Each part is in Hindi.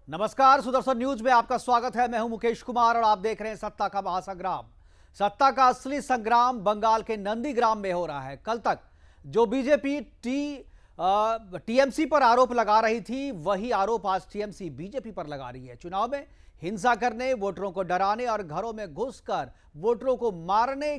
नमस्कार, सुदर्शन न्यूज में आपका स्वागत है। मैं हूं मुकेश कुमार और आप देख रहे हैं सत्ता का महासंग्राम। सत्ता का असली संग्राम बंगाल के नंदीग्राम में हो रहा है। कल तक जो बीजेपी टीएमसी पर आरोप लगा रही थी, वही आरोप आज टीएमसी बीजेपी पर लगा रही है। चुनाव में हिंसा करने, वोटरों को डराने और घरों में घुसकर वोटरों को मारने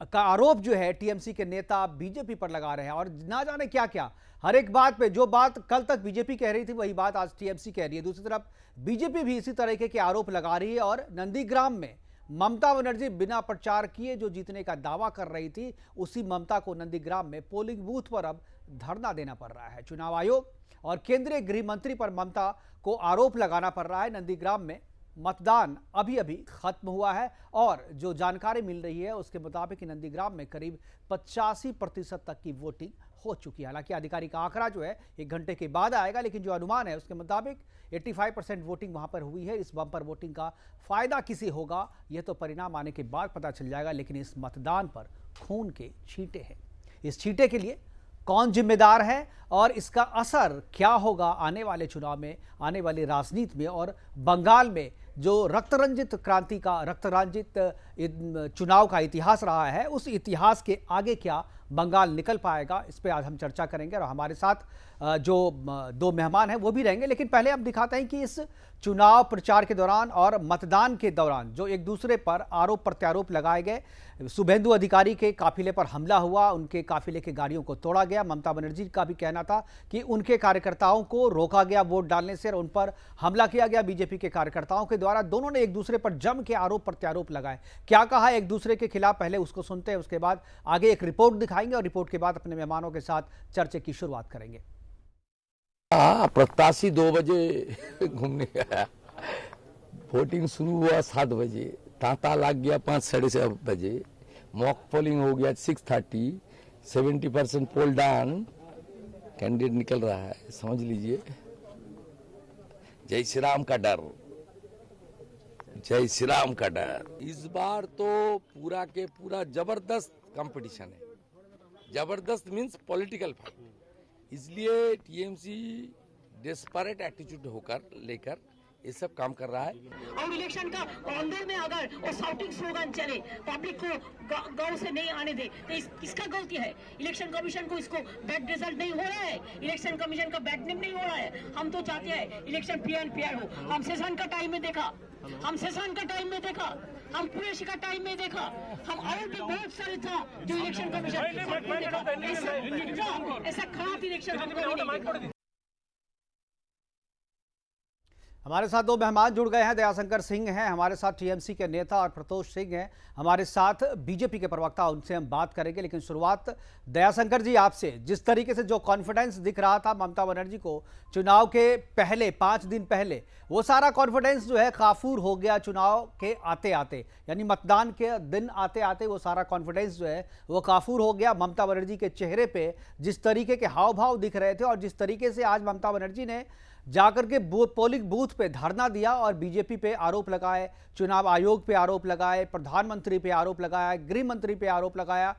का आरोप जो है टीएमसी के नेता बीजेपी पर लगा रहे हैं। और ना जाने क्या क्या, हर एक बात पे जो बात कल तक बीजेपी कह रही थी वही बात आज टीएमसी कह रही है। दूसरी तरफ बीजेपी भी इसी तरीके के आरोप लगा रही है और नंदीग्राम में ममता बनर्जी बिना प्रचार किए जो जीतने का दावा कर रही थी, उसी ममता को नंदीग्राम में पोलिंग बूथ पर अब धरना देना पड़ रहा है। चुनाव आयोग और केंद्रीय गृह मंत्री पर ममता को आरोप लगाना पड़ रहा है। नंदीग्राम में मतदान अभी अभी खत्म हुआ है और जो जानकारी मिल रही है उसके मुताबिक नंदीग्राम में करीब 85% तक की वोटिंग हो चुकी है। हालांकि आधिकारिक आंकड़ा जो है 1 घंटे के बाद आएगा, लेकिन जो अनुमान है उसके मुताबिक 85% वोटिंग वहां पर हुई है। इस बम्पर वोटिंग का फायदा किसे होगा यह तो परिणाम आने के बाद पता चल जाएगा, लेकिन इस मतदान पर खून के छींटे हैं। इस छींटे के लिए कौन जिम्मेदार है और इसका असर क्या होगा आने वाले चुनाव में, आने वाली राजनीति में, और बंगाल में जो रक्तरंजित क्रांति का, रक्तरंजित चुनाव का इतिहास रहा है, उस इतिहास के आगे क्या बंगाल निकल पाएगा, इस पे आज हम चर्चा करेंगे। और हमारे साथ जो 2 मेहमान हैं वो भी रहेंगे, लेकिन पहले हम दिखाते हैं कि इस चुनाव प्रचार के दौरान और मतदान के दौरान जो एक दूसरे पर आरोप प्रत्यारोप लगाए गए। शुभेंदु अधिकारी के काफिले पर हमला हुआ, उनके काफिले की गाड़ियों को तोड़ा गया। ममता बनर्जी का भी कहना था कि उनके कार्यकर्ताओं को रोका गया वोट डालने से और उन पर हमला किया गया बीजेपी के कार्यकर्ताओं के द्वारा। दोनों ने एक दूसरे पर जम के आरोप प्रत्यारोप लगाए। क्या कहा एक दूसरे के खिलाफ, पहले उसको सुनते हैं, उसके बाद आगे एक रिपोर्ट दिखाएंगे और रिपोर्ट के बाद अपने मेहमानों के साथ चर्चा की शुरुआत करेंगे। प्रत्याशी 2 बजे घूमने गया, वोटिंग शुरू हुआ 7 बजे, तांता लग गया 5 साढ़े 7 बजे, मॉक पोलिंग हो गया 6:30, 70% पोल डाउन, कैंडिडेट निकल रहा है। समझ लीजिए, जय श्री राम का डर, जय श्री राम का डर। इस बार तो पूरा के पूरा जबरदस्त कंपटीशन है। जबरदस्त मीन्स पॉलिटिकल फाइट। इसलिए टीएमसी डेस्परेट एटीट्यूड होकर लेकर ये सब काम कर रहा है। और इलेक्शन का अंदर में अगर वो शाउटिंग स्लोगन चले, पब्लिक को गांव से नहीं आने दे, तो किसका गलती है? इलेक्शन कमीशन को इसको बैड रिजल्ट नहीं हो रहा है, इलेक्शन कमीशन का बैड नेम नहीं हो रहा है। हम तो चाहते हैं इलेक्शन फेयर एंड फेयर हो। हम सेशन का टाइम में देखा, हम पूरे का टाइम में देखा, हम और भी बहुत सारे था जो इलेक्शन कमीशन ऐसा खराब इलेक्शन हम कभी नहीं देखा। हमारे साथ 2 मेहमान जुड़ गए हैं। दयाशंकर सिंह हैं हमारे साथ, टीएमसी के नेता, और प्रतोष सिंह हैं हमारे साथ, बीजेपी के प्रवक्ता। उनसे हम बात करेंगे, लेकिन शुरुआत दयाशंकर जी आपसे। जिस तरीके से जो कॉन्फिडेंस दिख रहा था ममता बनर्जी को चुनाव के पहले 5 दिन पहले, वो सारा कॉन्फिडेंस जो है काफूर हो गया चुनाव के आते आते, यानी मतदान के दिन आते आते वो सारा कॉन्फिडेंस जो है वो काफूर हो गया। ममता बनर्जी के चेहरे पे जिस तरीके के हाव भाव दिख रहे थे और जिस तरीके से आज ममता बनर्जी ने जाकर के पोलिंग बूथ पे धरना दिया और बीजेपी पे आरोप लगाए, चुनाव आयोग पे आरोप लगाए, प्रधानमंत्री पे आरोप लगाया, गृह मंत्री पे आरोप लगाया,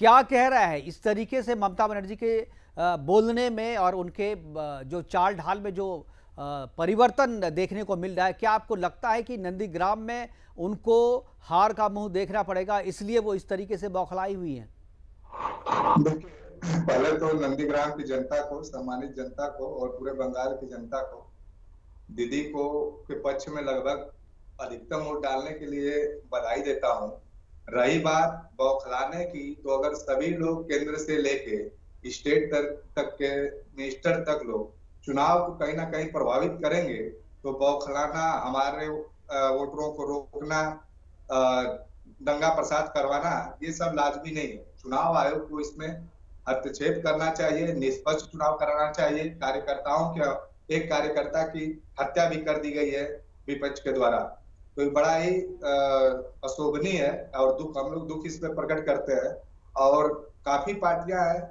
क्या कह रहा है इस तरीके से ममता बनर्जी के बोलने में और उनके जो चाल ढाल में जो परिवर्तन देखने को मिल रहा है? क्या आपको लगता है कि नंदीग्राम में उनको हार का मुंह देखना पड़ेगा, इसलिए वो इस तरीके से बौखलाई हुई है? पहले तो नंदीग्राम की जनता को, सम्मानित जनता को और पूरे बंगाल की जनता को, दीदी को के पक्ष में लगभग अधिकतम वोट डालने के लिए बधाई देता हूं। रही बात बौखलाने की, तो अगर सभी लोग केंद्र से लेके स्टेट तक के मिनिस्टर तक लोग चुनाव को कहीं ना कहीं प्रभावित करेंगे, तो बौखलाना, हमारे वोटरों को रोकना, दंगा प्रसाद करवाना, ये सब लाजमी नहीं है। चुनाव आयोग को इसमें हस्तक्षेप करना चाहिए, निष्पक्ष चुनाव कराना चाहिए। कार्यकर्ताओं के एक कार्यकर्ता की हत्या भी कर दी गई है विपक्ष के द्वारा, तो बड़ा ही अशोभनीय है और हम लोग दुख इस पे प्रकट करते हैं। और काफी पार्टियां हैं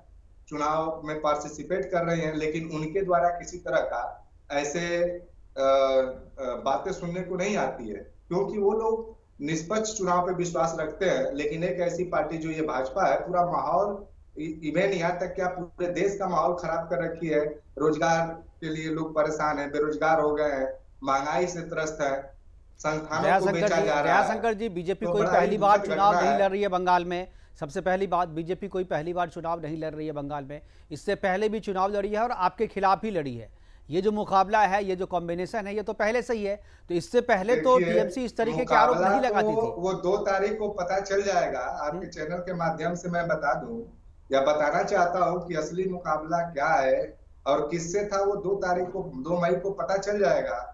चुनाव में पार्टिसिपेट कर रही हैं, लेकिन उनके द्वारा किसी तरह का ऐसे बातें सुनने को नहीं आती है, क्योंकि वो लोग निष्पक्ष चुनाव पे विश्वास रखते हैं। लेकिन एक ऐसी पार्टी जो ये भाजपा है, पूरा माहौल, इवन यहाँ तक क्या पूरे देश का माहौल खराब कर रखी है। रोजगार के लिए लोग परेशान हैं, बेरोजगार हो गए हैं, महंगाई से त्रस्त है, संस्थानों को बेचा जा रहा है। दयाशंकर जी, बीजेपी तो कोई बड़ा पहली ही बार दुखद चुनाव घटना नहीं है। लड़ रही है बंगाल में। सबसे पहली बात, बीजेपी कोई पहली बार चुनाव नहीं लड़ रही है बंगाल में, इससे पहले भी चुनाव लड़ी है और आपके खिलाफ ही लड़ी है। ये जो मुकाबला है, ये जो कॉम्बिनेशन है, ये तो पहले से ही है। तो इससे पहले तो देखिए, टीएमसी इस तरीके के आरोप मुकाबला नहीं लगाती तो थी। वो 2 तारीख को पता चल जाएगा। आपके चैनल के माध्यम से मैं बता दूं या बताना चाहता हूं कि असली मुकाबला क्या है और किससे था, वो 2 तारीख को, 2 मई को पता चल जाएगा।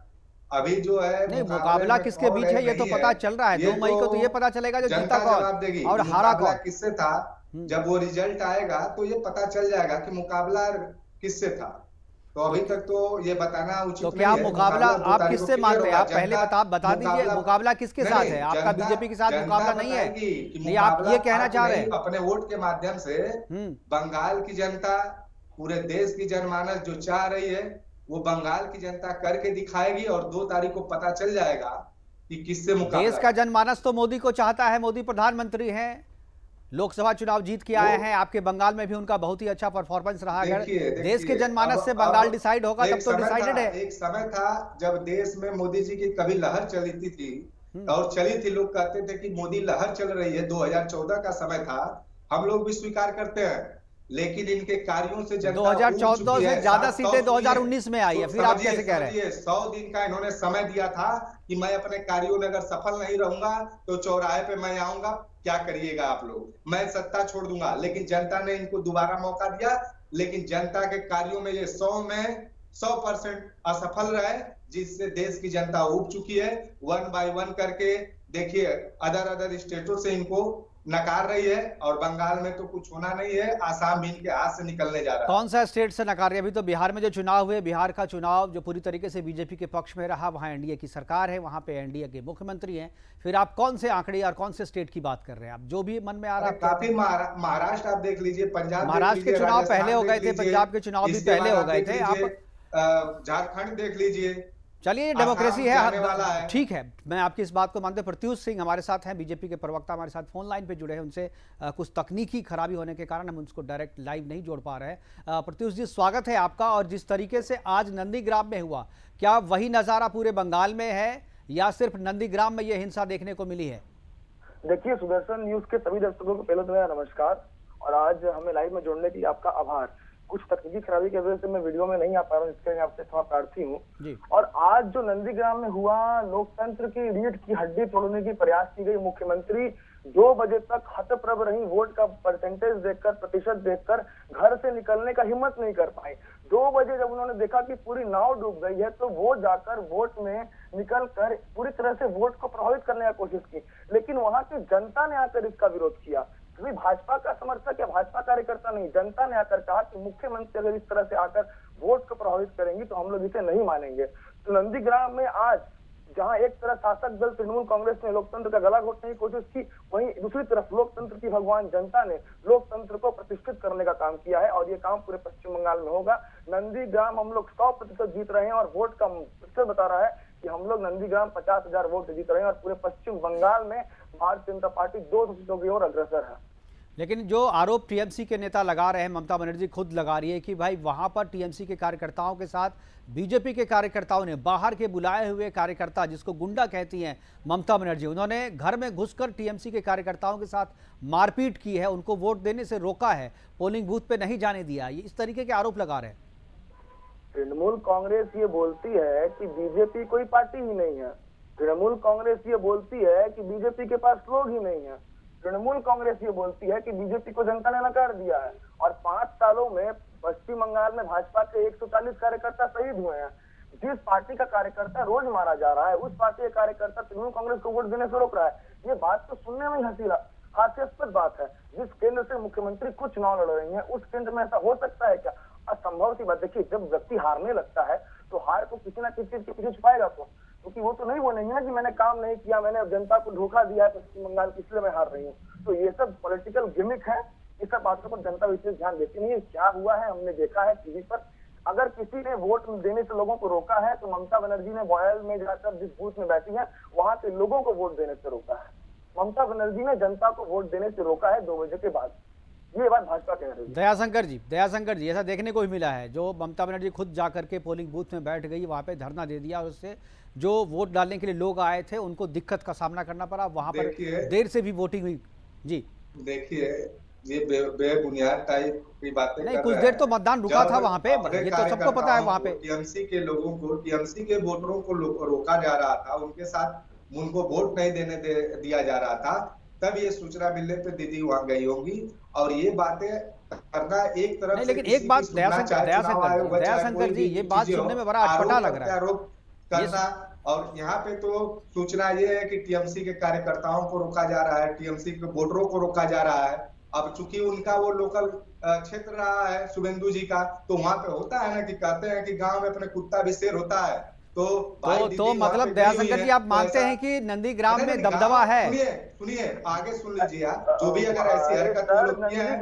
अभी जो है नहीं, मुकाबले मुकाबला में किसके कौन बीच है ये तो नहीं पता चल रहा है। ये 2 मई को तो ये पता चलेगा जो जीता जनता जवाब कौन देगी और कि हारा मुकाबला कौन। किससे था। जब वो रिजल्ट आएगा तो ये पता चल जाएगा कि मुकाबला किससे था। तो अभी तक तो ये बताना उचित तो नहीं क्या है। मुकाबला 2 आप तारीख को किससे क्लियर मानते हैं? होगा। आप पहले बता दीजिए, मुकाबला किसके साथ है? आपका बीजेपी के साथ मुकाबला नहीं है? नहीं, आप ये कहना चाह रहे हैं अपने वोट के माध्यम से बंगाल की जनता, पूरे देश की जनमानस जो चाह रही है वो बंगाल की जनता करके दिखाएगी और 2 तारीख को पता चल जाएगा कि किससे मुकाबला देश का जनमानस तो मोदी को चाहता है। मोदी प्रधानमंत्री हैं, लोकसभा चुनाव जीत के आए हैं। आपके बंगाल में भी उनका बहुत ही अच्छा परफॉर्मेंस रहा। अगर देश के जनमानस से बंगाल डिसाइड होगा तब तो डिसाइडेड है। एक समय था जब देश में मोदी जी की कभी लहर चलती थी और चली थी, लोग कहते थे कि मोदी लहर चल रही है। 2014 का समय था, हम लोग भी स्वीकार करते हैं, लेकिन इनके कार्यों से जनता 2014 से ज्यादा सीटें 2019 में आई है, फिर आप कैसे कह रहे हैं? 100 दिन का इन्होंने समय दिया था कि मैं अपने कार्यों में अगर सफल नहीं रहूंगा तो चौराहे पे मैं आऊंगा, क्या करिएगा आप लोग, मैं सत्ता छोड़ दूंगा। लेकिन जनता ने इनको दोबारा मौका दिया, लेकिन जनता के कार्यों में ये 100 में 100% असफल रहे, जिससे देश की जनता उब चुकी है। 1 बाय 1 करके देखिए, अदर स्टेटों से इनको नकार रही है और बंगाल में तो कुछ होना नहीं है। आसाम भी इनके हाथ से निकलने जा रहा है। कौन सा स्टेट से नकार रही है? अभी तो बिहार में जो चुनाव हुए, बिहार का चुनाव जो पूरी तरीके से बीजेपी के पक्ष में रहा, वहां एनडीए की सरकार है, वहां पे एनडीए के मुख्यमंत्री हैं। फिर आप कौन से आंकड़े और कौन से स्टेट की बात कर रहे हैं? आप जो भी मन में आ रहा है। काफी महाराष्ट्र आप देख लीजिए, पंजाब महाराष्ट्र के चुनाव पहले हो गए थे, पंजाब के चुनाव भी पहले हो गए थे। आप झारखंड देख लीजिए। चलिए, डेमोक्रेसी है, ठीक है, मैं आपकी इस बात को मानते। प्रत्युष सिंह हमारे साथ हैं, बीजेपी के प्रवक्ता हमारे साथ फोन लाइन पे जुड़े हैं। उनसे कुछ तकनीकी खराबी होने के कारण हम उनको डायरेक्ट लाइव नहीं जोड़ पा रहे हैं। प्रत्युष जी, स्वागत है आपका। और जिस तरीके से आज नंदीग्राम में हुआ, क्या वही नज़ारा पूरे बंगाल में है या सिर्फ नंदीग्राम में ये हिंसा देखने को मिली है? देखिए, सुदर्शन न्यूज के सभी दर्शकों को पहले तो मेरा नमस्कार और आज हमें लाइव में जोड़ने के लिए आपका आभार। कुछ तकनीकी खराबी की वजह से मैं वीडियो में नहीं आ पा रहा हूँ, इसके लिए आपसे क्षमा प्रार्थी हूँ। और आज जो नंदीग्राम में हुआ, लोकतंत्र की रीढ़ की हड्डी तोड़ने की प्रयास की गई। मुख्यमंत्री 2 बजे तक हतप्रभ रही, वोट का परसेंटेज देखकर, प्रतिशत देखकर घर से निकलने का हिम्मत नहीं कर पाई। 2 बजे जब उन्होंने देखा कि पूरी नाव डूब गई है तो वो जाकर वोट में निकलकर पूरी तरह से वोट को प्रभावित करने की कोशिश की, लेकिन वहां की जनता ने आकर इसका विरोध किया। क्योंकि भाजपा का समर्थक या भाजपा कार्यकर्ता नहीं, जनता ने आकर कहा कि मुख्यमंत्री अगर इस तरह से आकर वोट को प्रभावित करेंगी तो हम लोग इसे नहीं मानेंगे। तो नंदीग्राम में आज जहां एक तरफ शासक दल तृणमूल कांग्रेस ने लोकतंत्र का गला घोटने की कोशिश की, वहीं दूसरी तरफ लोकतंत्र की भगवान जनता ने लोकतंत्र को प्रतिष्ठित करने का काम किया है और ये काम पूरे पश्चिम बंगाल में होगा। नंदीग्राम हम लोग 100% जीत रहे हैं और वोट का प्रतिशत बता रहा है कि हम लोग नंदीग्राम 50,000 वोट जीत रहे हैं और पूरे पश्चिम बंगाल में भारतीय जनता पार्टी 200 सीटों की ओर अग्रसर है। लेकिन जो आरोप टीएमसी के नेता लगा रहे हैं, ममता बनर्जी खुद लगा रही है कि भाई वहां पर टीएमसी के कार्यकर्ताओं के साथ बीजेपी के कार्यकर्ताओं ने, बाहर के बुलाए हुए कार्यकर्ता जिसको गुंडा कहती हैं ममता बनर्जी, उन्होंने घर में घुसकर टीएमसी के कार्यकर्ताओं के साथ मारपीट की है, उनको वोट देने से रोका है, पोलिंग बूथ पे नहीं जाने दिया। ये इस तरीके के आरोप लगा रहे हैं। तृणमूल कांग्रेस ये बोलती है कि बीजेपी कोई पार्टी ही नहीं है। तृणमूल कांग्रेस ये बोलती है कि बीजेपी के पास लोग ही नहीं है। तृणमूल कांग्रेस ये बोलती है कि बीजेपी को जनता ने नकार दिया है और 5 सालों में पश्चिम बंगाल में भाजपा के 140 कार्यकर्ता शहीद हुए हैं। जिस पार्टी का कार्यकर्ता रोज मारा जा रहा है, उस पार्टी का कार्यकर्ता तृणमूल कांग्रेस को वोट देने से रोक रहा है। ये बात तो सुनने में ही हास्यास्पद बात है। जिस केंद्र से मुख्यमंत्री कुछ चुनाव लड़ रही है, उस केंद्र में ऐसा हो सकता है क्या? असंभव सी बात। देखिए, जब व्यक्ति हारने लगता है तो हार को किसी ना किसी चीज के पीछे छुपाएगा तो, क्योंकि वो तो नहीं बोलेंगे ना कि मैंने काम नहीं किया, मैंने जनता को धोखा दिया है पश्चिम बंगाल की, इसलिए मैं हार रही हूँ। तो ये सब पॉलिटिकल गिमिक है, इस सब बातों पर जनता विशेष ध्यान देती नहीं है। क्या हुआ है हमने देखा है टीवी पर। अगर किसी ने वोट देने से लोगों को रोका है तो ममता बनर्जी ने बॉयल में जाकर जिस बूथ में बैठी है वहां के लोगों को वोट देने से रोका है। ममता बनर्जी ने जनता को वोट देने से रोका है 2 बजे के बाद। ये बात भाजपा कह रही है। दयाशंकर जी ऐसा देखने को ही मिला है, जो ममता बनर्जी खुद जाकर के पोलिंग बूथ में बैठ गई, वहां पे धरना दे दिया और उससे जो वोट डालने के लिए लोग आए थे उनको दिक्कत का सामना करना पड़ा, वहां पर देर से भी वोटिंग हुई। जी देखिए, ये बेबुनियाद टाइप की बातें नहीं, कुछ देर तो मतदान रुका था वहां पे, ये तो सबको पता है। वहां पे टीएमसी के लोगों को, टीएमसी के वोटरों को रोका जा रहा था, उनके साथ उनको वोट नहीं देने दिया जा रहा था, तब ये सूचना मिलने पे दीदी वहां गई होंगी। और ये बातें करना एक तरफ नहीं, लेकिन एक बात दयाशंकर जी, ये बात सुनने में बड़ा अटपटा लग रहा है आरोप करना। और यहाँ पे तो सूचना ये है कि टीएमसी के कार्यकर्ताओं को रोका जा रहा है, टीएमसी के वोटरों को रोका जा रहा है। अब चूंकि उनका वो लोकल क्षेत्र रहा है शुभेंदु जी का, तो वहां पे होता है ना कि कहते हैं कि गांव में अपने कुत्ता भी शेर होता है। तो मतलब दयाशंकर जी आप मानते हैं कि नंदीग्राम में दबदबा है? सुनिए आगे सुन लीजिए आप, जो भी अगर ऐसी हरकत वो लोग किए हैं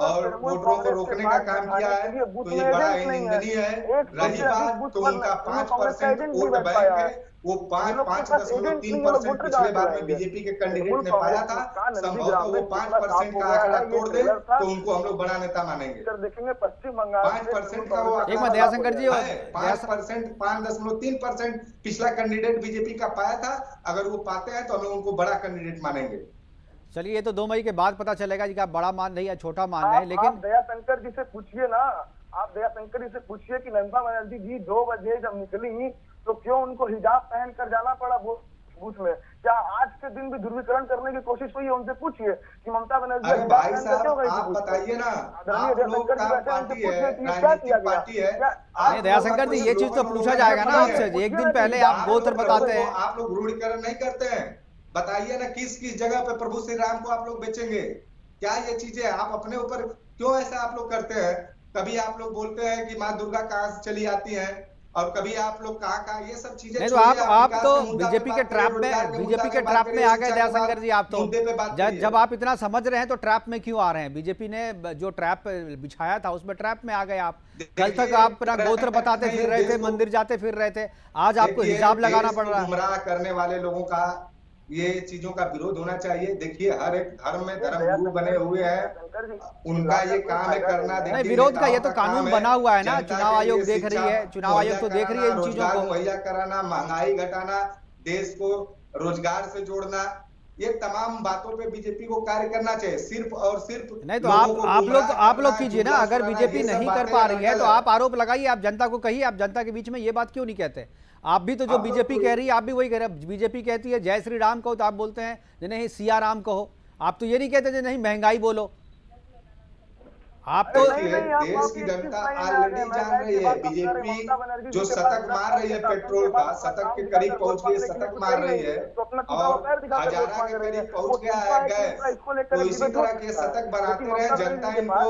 और वोटरों को रोकने का काम किया है तो ये बड़ा निंदनीय है। रही बात तो उनका 5% वोट बैंक है, वो 5.3% पिछले बार में बीजेपी के कैंडिडेट ने पाया था। संभवतः वो 5% का आंकड़ा तोड़ दे तो उनको हम लोग बड़ा नेता मानेंगे। देखेंगे पश्चिम बंगाल 5% का वो एक दयाशंकर जी 5%, 5.3% पिछला कैंडिडेट बीजेपी का पाया था। अगर वो पाते हैं तो हम उनको बड़ा कैंडिडेट मानेंगे। चलिए, ये तो 2 मई के बाद पता चलेगा कि आप बड़ा मान रहे हैं या छोटा मान रहे हैं। लेकिन दयाशंकर जी से पूछिए ना, आप दयाशंकर जी से पूछिए कि ममता बनर्जी जी 2 बजे जब निकली तो क्यों उनको हिजाब पहन कर जाना पड़ा बूथ में? क्या आज के दिन भी ध्रुवीकरण करने की कोशिश हुई है? उनसे पूछिए कि ममता बनर्जी आप बताइए ना, आप लोग का पार्टी है, राजनीतिक पार्टी है। नहीं दयाशंकर जी, ये चीज तो पूछा जाएगा ना आपसे। एक दिन पहले आप गोत्र बताते हैं, आप लोग रूढ़ीकरण नहीं करते हैं। बताइए ना किस किस जगह पे प्रभु श्री राम को आप लोग बेचेंगे? क्या ये चीजें आप अपने ऊपर क्यों ऐसा आप लोग करते हैं? कभी आप लोग बोलते हैं कि माँ दुर्गा कहाँ से चली आती है और कभी आप लोग कहाँ ये सब चीजें। नहीं तो आप तो बीजेपी के ट्रैप में आ गए दयाशंकर जी। आप तो जब आप इतना समझ रहे हैं तो ट्रैप में क्यों आ रहे हैं? बीजेपी ने जो ट्रैप बिछाया था उसमें ट्रैप में आ गए आप। कल तक आप अपना गोत्र बताते फिर रहे थे, मंदिर जाते फिर रहे थे, आज आपको हिजाब लगाना पड़ रहा है। गुमराह करने वाले लोगों का ये चीजों का विरोध होना चाहिए। देखिए हर एक धर्म में धर्मगुरु बने हुए हैं, उनका ये काम है करना। नहीं, विरोध का ये तो कानून बना हुआ है ना, चुनाव आयोग देख रही है, चुनाव आयोग तो देख रही है इन चीजों को। मुहैया कराना, महंगाई घटाना, देश को रोजगार से जोड़ना, ये तमाम बातों पे बीजेपी को कार्य करना चाहिए। सिर्फ और सिर्फ नहीं तो आप लोग कीजिए ना। अगर बीजेपी नहीं कर पा रही है तो आप आरोप लगाइए, आप जनता को कहिए। आप जनता के बीच में ये बात क्यों नहीं कहते? आप भी तो जो बीजेपी कह रही है आप भी वही कह रहे हैं। बीजेपी कहती है जय श्री राम कहो तो आप बोलते हैं नहीं सिया राम कहो। आप तो ये नहीं कहते नहीं महंगाई बोलो। आप तो देश की जनता ऑलरेडी जान रही है बीजेपी जो शतक मार रही है पेट्रोल का, शतक के करीब पहुंच गई, शतक मार रही है और हजारा के करीब पहुंच गया है गैस। तो इसी तरह के शतक बनाते रहे, जनता इनको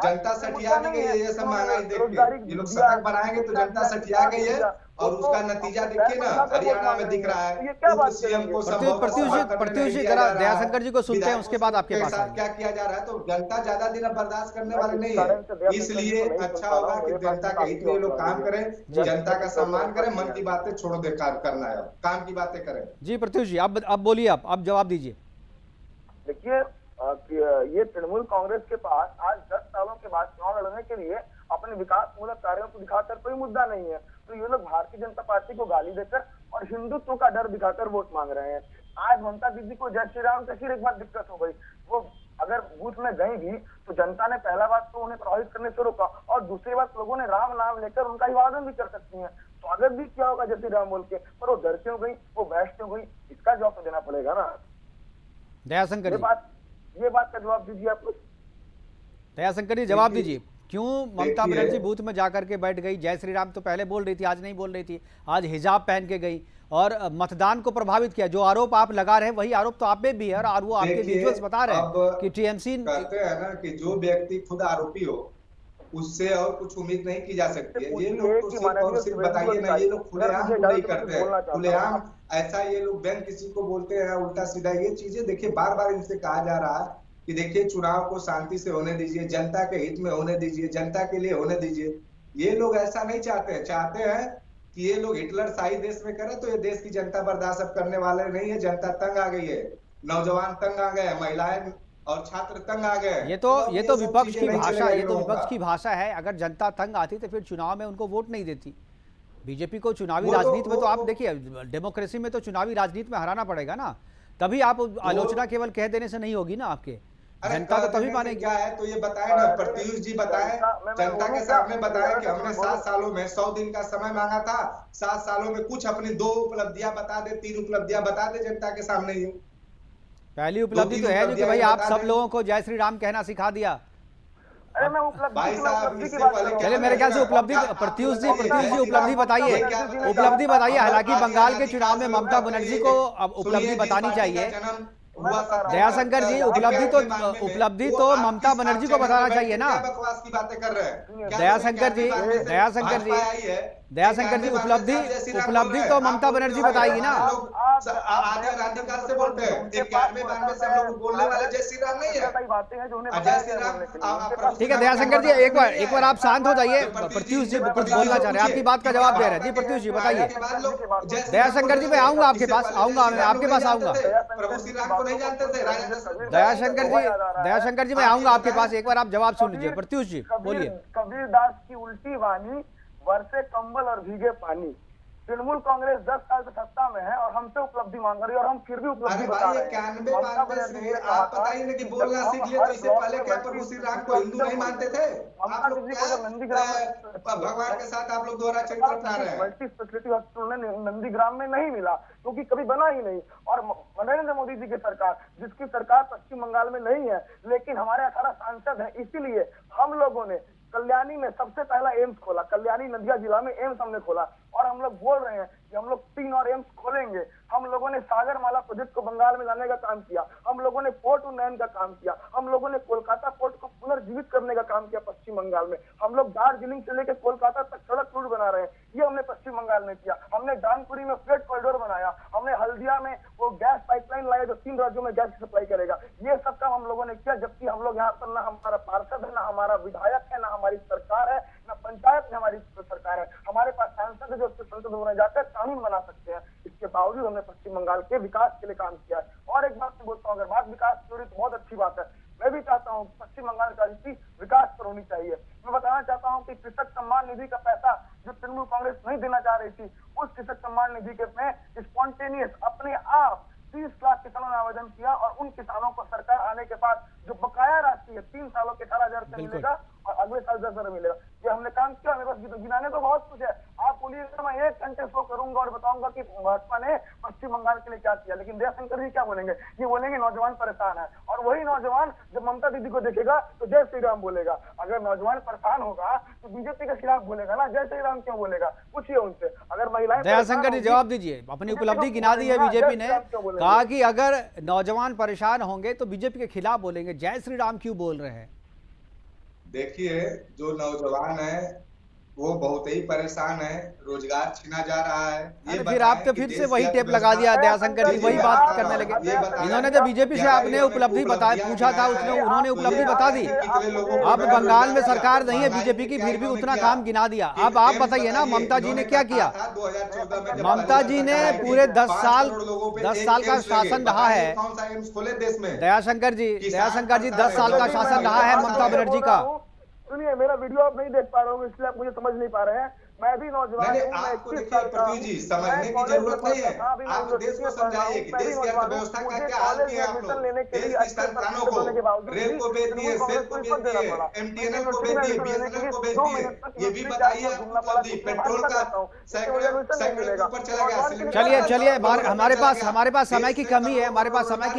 जनता सठिया नहीं गई है। ये सब महंगाई देख के ये लोग शतक बनाएंगे तो जनता सठिया गई है और उसका नतीजा देखिए ना हरियाणा में दिख रहा है। सीएम को प्रत्युषी जरा दयाशंकर जी को सुनते हैं, उसके बाद आपके पास क्या किया जा रहा है। तो जनता ज्यादा दिन बर्दाश्त करने वाले नहीं है, इसलिए अच्छा होगा कि जनता के हित में लोग काम करें, जनता का सम्मान करें, मन की बातें छोड़ो, बेकार करना है, काम की बातें करें। जी प्रत्युष जी अब बोलिए, आप जवाब दीजिए। देखिए ये तृणमूल कांग्रेस के पास आज 10 सालों के बाद चुनाव लड़ने के लिए अपने विकास मूलक कार्यों को दिखाकर कोई मुद्दा नहीं है। तो ये लोग भारतीय जनता पार्टी को गाली देकर और हिंदुत्व का डर दिखाकर वोट मांग रहे हैं। आज ममता दीदी को जय श्री राम से फिर एक बार दिक्कत हो गई। वो अगर बूथ में गई भी तो जनता ने पहला बात तो उन्हें प्रभावित करने से रोका और दूसरी बात लोगों ने राम नाम लेकर उनका अभिवादन भी कर सकती है। स्वागत भी किया होगा जय श्री राम बोल के, पर वो डर क्यों गई, वो बैठ क्यों गई, इसका जवाब तो देना पड़ेगा ना। दयाशंकर ये बात का जवाब दीजिए आप लोग। दयाशंकर जी जवाब दीजिए, क्यों ममता बनर्जी बूथ में जाकर के बैठ गई? जय श्री राम तो पहले बोल रही थी, आज नहीं बोल रही थी, आज हिजाब पहन के गई और मतदान को प्रभावित किया। जो आरोप आप लगा रहे हैं वही आरोप तो आप पे भी है और वो आपके विजुअल्स बता रहे हैं कि टीएमसी कहते हैं ना कि जो व्यक्ति खुद आरोपी हो उससे और कुछ उम्मीद नहीं की जा सकती है। ये लोग तो सिर्फ और सिर्फ बताइए ना, ये लोग खुलेआम नहीं करते हैं, खुलेआम ऐसा ये लोग बैंक किसी को बोलते हैं उल्टा सीधा ये चीजें। देखिए बार बार इनसे कहा जा रहा है कि देखिए चुनाव को शांति से होने दीजिए, जनता के हित में होने दीजिए, जनता के लिए होने दीजिए। ये लोग ऐसा नहीं चाहते हैं, चाहते हैं कि ये लोग हिटलर शाही देश में करें तो ये देश की जनता बर्दाश्त करने वाले नहीं है। जनता तंग आ गई है, नौजवान तंग आ गए, महिलाएं और छात्र तंग आ गए। ये तो सब विपक्ष चीजें की नहीं भाषा, चलेगा ये इन तो लोगों विपक्ष का। की भाषा है। अगर जनता तंग आती तो फिर चुनाव में उनको वोट नहीं देती। बीजेपी को चुनावी वो तो- राजनीति में तो वो- आप वो- देखिए, डेमोक्रेसी में तो चुनावी राजनीति में हराना पड़ेगा ना, तभी आप आलोचना केवल कह देने से नहीं होगी ना आपके, जनता तो तभी मानेगी। क्या है तो ये बताए ना, प्रत्युष जी बताए, जनता के सामने बताए कि हमने 7 सालों में 100 दिन का समय मांगा था, 7 सालों में कुछ अपनी 2 उपलब्धियां बता दे, 3 उपलब्धियां बता दे जनता के सामने। ये पहली उपलब्धि तो है जो कि भाई आप सब लोगों को जय श्री राम कहना सिखा दिया। अरे मैं उपलब्धि भाई की साहब, उपलब्धि की इससे बात पहले कर रहा हूं। चलिए मेरे ख्याल से उपलब्धि, प्रत्युष जी उपलब्धि बताइए, उपलब्धि बताइए। हालांकि बंगाल के चुनाव में ममता बनर्जी को अब उपलब्धि बतानी चाहिए। दयाशंकर जी, उपलब्धि तो ममता बनर्जी को बताना चाहिए ना। बकवास की बातें कर रहे हैं दयाशंकर जी, दयाशंकर जी, उपलब्धि तो ममता बनर्जी बताएगी ना। आधे राधिकार से बोलते हैं 91-92 से हम लोग बोलने वाले जय श्री राम नहीं है। कई बातें हैं जो उन्हें जय श्री राम। ठीक है दयाशंकर जी, एक बार आप शांत हो जाइए। प्रत्युष जी कुछ बोलना चाह रहे हैं, आपकी बात का जवाब दे रहे हैं। जी प्रत्युष जी बताइए। दयाशंकर जी मैं आऊंगा आपके पास, मैं आपके पास आऊंगा। प्रभु श्री राम को नहीं जानते थे दयाशंकर जी मैं आऊंगा आपके पास, एक बार आप जवाब सुन लीजिए। प्रत्युष जी बोलिए। कबीरदास की उल्टी वाणी, बरसे कंबल और भीगे पानी। तृणमूल कांग्रेस 10 साल से सत्ता में है और हमसे उपलब्धि मांग रही है और हम फिर भी उपलब्धि अरे बता भाई रहे हैं। 91-92 से आप बताइए ना कि बोलना सीख लिए, तो इससे पहले क्या प्रभु श्री राम को हिंदू नहीं मानते थे? आप लोग क्या भगवान के साथ आप लोग दोहरा चरित्र अपना रहे हैं? मल्टी स्पेशलिटी हॉस्पिटल नंदीग्राम में नहीं मिला क्योंकि कभी बना ही नहीं। और नरेंद्र मोदी जी की सरकार, जिसकी सरकार पश्चिम बंगाल में नहीं है लेकिन हमारे 18 सांसद हैं, इसीलिए हम लोगों ने कल्याणी में सबसे पहला एम्स खोला। कल्याणी नदिया जिला में एम्स हमने खोला और हम लोग बोल रहे हैं कि हम लोग 3 और एम्स खोलेंगे। हम लोगों ने सागरमाला प्रोजेक्ट को बंगाल में लाने का काम किया, हम लोगों ने पोर्ट उन्नयन का काम किया, हम लोगों ने कोलकाता पोर्ट को पुनर्जीवित करने का काम किया पश्चिम बंगाल में। हम लोग दार्जिलिंग से लेकर कोलकाता तक सड़क रूट बना रहे हैं, ये हमने पश्चिम बंगाल में किया। हमने डानपुरी में फ्रेट कॉरिडोर बनाया, हमने हल्दिया में वो गैस पाइपलाइन लाया जो 3 राज्यों में गैस सप्लाई करेगा। ये सब काम हम लोगों ने किया, जबकि हम लोग यहाँ पर ना हमारा पार्षद है, ना हमारा विधायक है, ना हमारी सरकार है, ना पंचायत में हमारी सरकार है। हमारे पास सांसद है जो संसद भवन जाकर कानून बना सकते हैं। इसके बावजूद हमने पश्चिम बंगाल के विकास के लिए काम किया है। और एक बात मैं बोलता हूँ, अगर बात विकास की हो रही तो बहुत अच्छी बात है। मैं भी चाहता हूँ पश्चिम बंगाल की राजनीति विकास पर होनी चाहिए। मैं बताना चाहता हूँ कि कृषक सम्मान निधि का पैसा जो तृणमूल कांग्रेस नहीं देना चाह रही थी, उस कृषक सम्मान निधि के में स्पॉन्टेनियस अपने आप 30 लाख किसानों ने आवेदन किया और उन किसानों को सरकार आने के बाद जो बकाया राशि है 3 सालों के 18,000 रुपए मिलेगा और अगले साल 10,000 मिलेगा। ये हमने काम किया। मेरे पास गिनाने तो बहुत कुछ है, आप बोलिएगा मैं 1 घंटे शो करूंगा और बताऊंगा कि भाजपा ने पश्चिम बंगाल के लिए क्या किया। लेकिन दयाशंकर जी क्या बोलेंगे? ये बोलेंगे नौजवान परेशान है, और वही नौजवान जब ममता दीदी को देखेगा तो जय श्री राम बोलेगा। अगर नौजवान परेशान होगा तो बीजेपी के खिलाफ बोलेगा ना, जय श्री राम क्यों बोलेगा? पूछिए उनसे। अगर महिलाएं दयाशंकर जी जवाब दीजिए। अपनी उपलब्धि गिना दी है बीजेपी ने, कहा कि अगर नौजवान परेशान होंगे तो बीजेपी के खिलाफ बोलेंगे, जय श्री राम क्यों बोल रहे हैं? देखिए, जो नौजवान है वो बहुत ही परेशान है, रोजगार छीना जा रहा है। ये फिर आप तो फिर से वही टेप लगा दिया दयाशंकर जी, वही बात करने लगे। इन्होंने जब बीजेपी से आपने उपलब्धि बताया, पूछा था, उसने उन्होंने उपलब्धि बता दी। अब बंगाल में सरकार नहीं है बीजेपी की, फिर भी उतना काम गिना दिया। अब आप बताइए ना ममता जी ने क्या किया? ममता जी ने पूरे 10 साल का शासन रहा है। दयाशंकर जी 10 साल का शासन रहा है ममता बनर्जी का। सुनिए, मेरा वीडियो आप नहीं देख पा रहे हो इसलिए आप मुझे समझ नहीं पा रहे हैं। मैं भी नौजवान हूं, मैं आपको देखिए प्रतीक जी, समझने की जरूरत नहीं है। आप देश को समझाइए कि देश की अर्थव्यवस्था का क्या हाल किया है आप लोग। देश की संस्थानों को, रेल को बेच दिए, सेल को बेच दिए, MTNL को बेच दिए, BSNL को बेच दिए। ये भी बताइए उपलब्धि। पेट्रोल का सैकड़ों ऊपर चला गया। चलिए हमारे पास समय की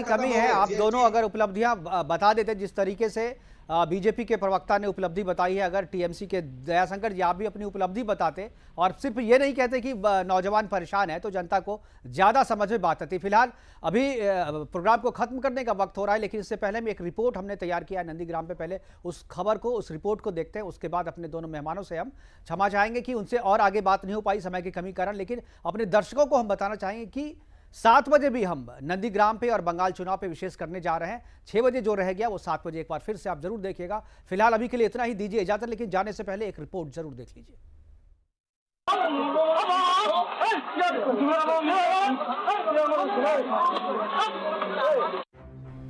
कमी है। आप दोनों अगर उपलब्धियां बता देते जिस तरीके से बीजेपी के प्रवक्ता ने उपलब्धि बताई है, अगर टीएमसी के दयाशंकर जी आप भी अपनी उपलब्धि बताते और सिर्फ ये नहीं कहते कि नौजवान परेशान है, तो जनता को ज्यादा समझ में बात आती। फिलहाल अभी प्रोग्राम को खत्म करने का वक्त हो रहा है, लेकिन इससे पहले में एक रिपोर्ट हमने तैयार किया है नंदीग्राम पे। पहले उस खबर को, उस रिपोर्ट को देखते हैं, उसके बाद अपने दोनों मेहमानों से हम क्षमा चाहेंगे कि उनसे और आगे बात नहीं हो पाई समय की कमी कारण। लेकिन अपने दर्शकों को हम बताना चाहेंगे कि 7 बजे भी हम नंदीग्राम पे और बंगाल चुनाव पे विशेष करने जा रहे हैं। 6 बजे जो रह गया वो 7 बजे एक बार फिर से आप जरूर देखिएगा। फिलहाल अभी के लिए इतना ही, दीजिए इजाजत। लेकिन जाने से पहले एक रिपोर्ट जरूर देख लीजिए।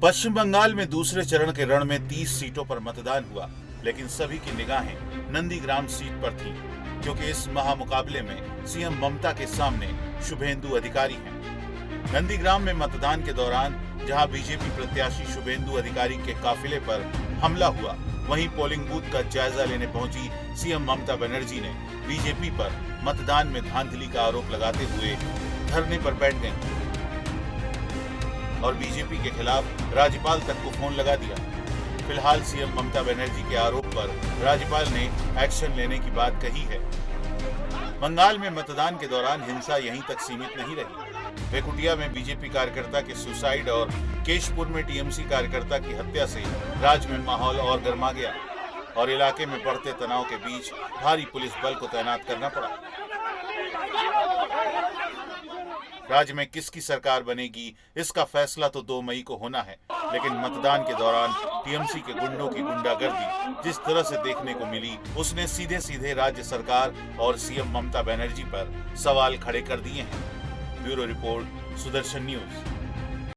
पश्चिम बंगाल में दूसरे चरण के रण में 30 सीटों पर मतदान हुआ, लेकिन सभी की निगाहें नंदीग्राम सीट पर थी, क्योंकि इस महामुकाबले में सीएम ममता के सामने शुभेंदु अधिकारी हैं। नंदीग्राम में मतदान के दौरान जहां बीजेपी प्रत्याशी शुभेंदु अधिकारी के काफिले पर हमला हुआ, वहीं पोलिंग बूथ का जायजा लेने पहुंची सीएम ममता बनर्जी ने बीजेपी पर मतदान में धांधली का आरोप लगाते हुए धरने पर बैठ गईं और बीजेपी के खिलाफ राज्यपाल तक को फोन लगा दिया। फिलहाल सीएम ममता बनर्जी के आरोप पर राज्यपाल ने एक्शन लेने की बात कही है। बंगाल में मतदान के दौरान हिंसा यहीं तक सीमित नहीं रही। वेकुटिया में बीजेपी कार्यकर्ता के सुसाइड और केशपुर में टीएमसी कार्यकर्ता की हत्या से राज्य में माहौल और गर्मा गया और इलाके में बढ़ते तनाव के बीच भारी पुलिस बल को तैनात करना पड़ा। राज्य में किसकी सरकार बनेगी, इसका फैसला तो 2 मई को होना है, लेकिन मतदान के दौरान टीएमसी के गुंडों की गुंडागर्दी जिस तरह से देखने को मिली, उसने सीधे सीधे राज्य सरकार और सीएम ममता बनर्जी पर सवाल खड़े कर दिए हैं। Bureau report, Sudarshan news.